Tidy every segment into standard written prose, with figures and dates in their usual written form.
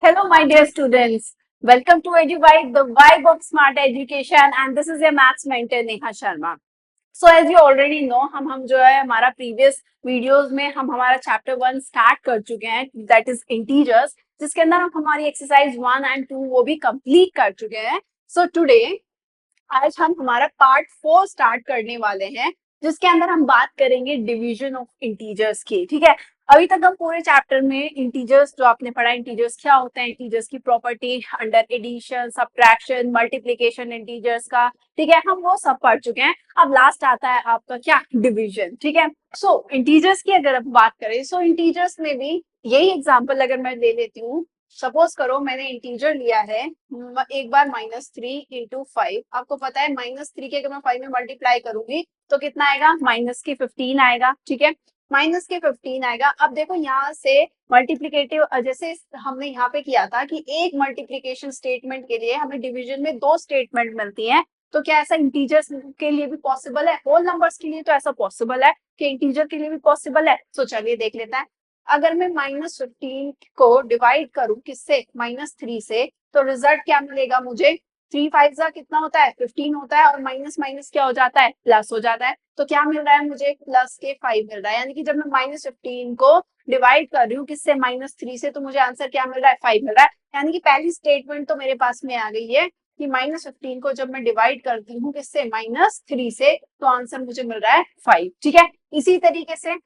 Hello, my dear students. Welcome to EduVibe, the vibe of smart education, and this is your maths mentor Neha Sharma. So as you already know, हम जो है हमारा previous videos में हम हमारा chapter 1 start कर चुके हैं, that is integers, जिसके अंदर हम हमारी exercise 1 and 2 वो भी complete कर चुके हैं. So today आज हम हमारा पार्ट 4 स्टार्ट करने वाले हैं, जिसके अंदर हम बात करेंगे डिवीजन ऑफ इंटीजर्स की. ठीक है, अभी तक हम पूरे चैप्टर में इंटीजर्स जो आपने पढ़ा, इंटीजर्स क्या होते हैं, इंटीजर्स की property under addition, subtraction, multiplication integers का, ठीक है, हम वो सब पढ़ चुके हैं. अब लास्ट आता है आपका क्या, डिवीजन. ठीक है, सो इंटीजर्स की अगर हम बात करें, सो इंटीजर्स में भी यही एग्जाम्पल अगर मैं ले लेती हूँ. सपोज करो मैंने इंटीजर लिया है एक बार -3 × 5. आपको पता है -3 के अगर मैं 5 में मल्टीप्लाई करूंगी तो कितना आएगा, -15 आएगा. ठीक है, -15 आएगा. अब देखो यहाँ से मल्टीप्लीकेटिव, जैसे हमने यहाँ पे किया था कि एक मल्टीप्लीकेशन स्टेटमेंट के लिए हमें डिवीजन में 2 स्टेटमेंट मिलती हैं. तो क्या ऐसा इंटीजर्स के लिए भी पॉसिबल है? होल नंबर्स के लिए तो ऐसा पॉसिबल है, कि इंटीजर के लिए भी पॉसिबल है. तो चलिए देख लेते हैं. अगर मैं -15 को डिवाइड करूं किससे, -3 से, तो रिजल्ट क्या मिलेगा मुझे, 3 5 कितना होता है, 15 होता है, और माइनस माइनस क्या हो जाता है, प्लस हो जाता है. तो क्या मिल रहा है मुझे, प्लस के 5 मिल रहा है. यानी कि जब मैं -15 को डिवाइड कर रही हूँ किससे, -3 से, तो मुझे आंसर क्या मिल रहा है, 5 मिल रहा है. यानी कि पहली स्टेटमेंट तो मेरे पास में आ गई है कि -15 को जब मैं डिवाइड करती हूँ किससे, -3 से, तो आंसर मुझे मिल रहा है 5. ठीक है, इसी तरीके से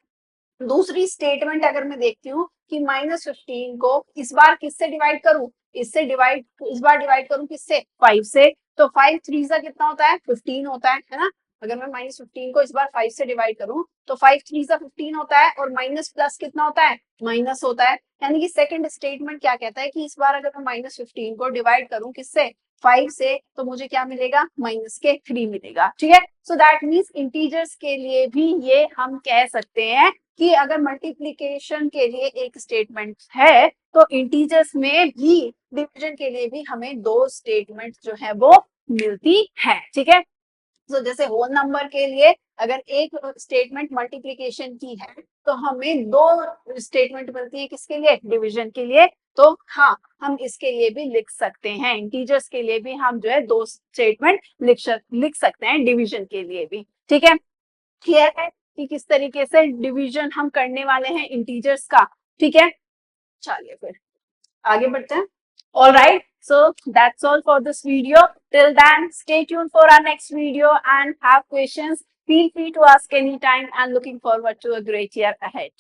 दूसरी स्टेटमेंट अगर मैं देखती हूँ कि -15 को इस बार किससे डिवाइड करूं, इससे डिवाइड, इस बार डिवाइड करूं किससे, 5 से, तो 5 3 का कितना होता है, 15 होता है ना. अगर मैं -15 को इस बार 5 से डिवाइड करूं तो 5 3 15 होता है, और माइनस प्लस कितना होता है, माइनस होता है. यानी कि सेकंड स्टेटमेंट क्या कहता है कि इस बार अगर मैं -15 को डिवाइड करूं किससे, 5 से, तो मुझे क्या मिलेगा, -3 मिलेगा. ठीक है, सो दैट मीन्स इंटीजर्स के लिए भी ये हम कह सकते हैं कि अगर मल्टीप्लिकेशन के लिए एक स्टेटमेंट है तो इंटीजर्स में भी डिवीजन के लिए भी हमें 2 स्टेटमेंट जो है वो मिलती है. ठीक है, तो जैसे होल नंबर के लिए अगर एक स्टेटमेंट मल्टीप्लिकेशन की है तो हमें 2 स्टेटमेंट मिलती है, किसके लिए, डिवीजन के लिए. तो हाँ, हम इसके लिए भी लिख सकते हैं, इंटीजर्स के लिए भी हम जो है 2 स्टेटमेंट लिख सकते हैं, डिवीजन के लिए भी. ठीक है, क्लियर है कि किस तरीके से डिवीजन हम करने वाले हैं इंटीजर्स का. ठीक है, चलिए फिर आगे बढ़ते हैं. All right, so that's all for this video. Till then, stay tuned for our next video and have questions. Feel free to ask anytime and looking forward to a great year ahead.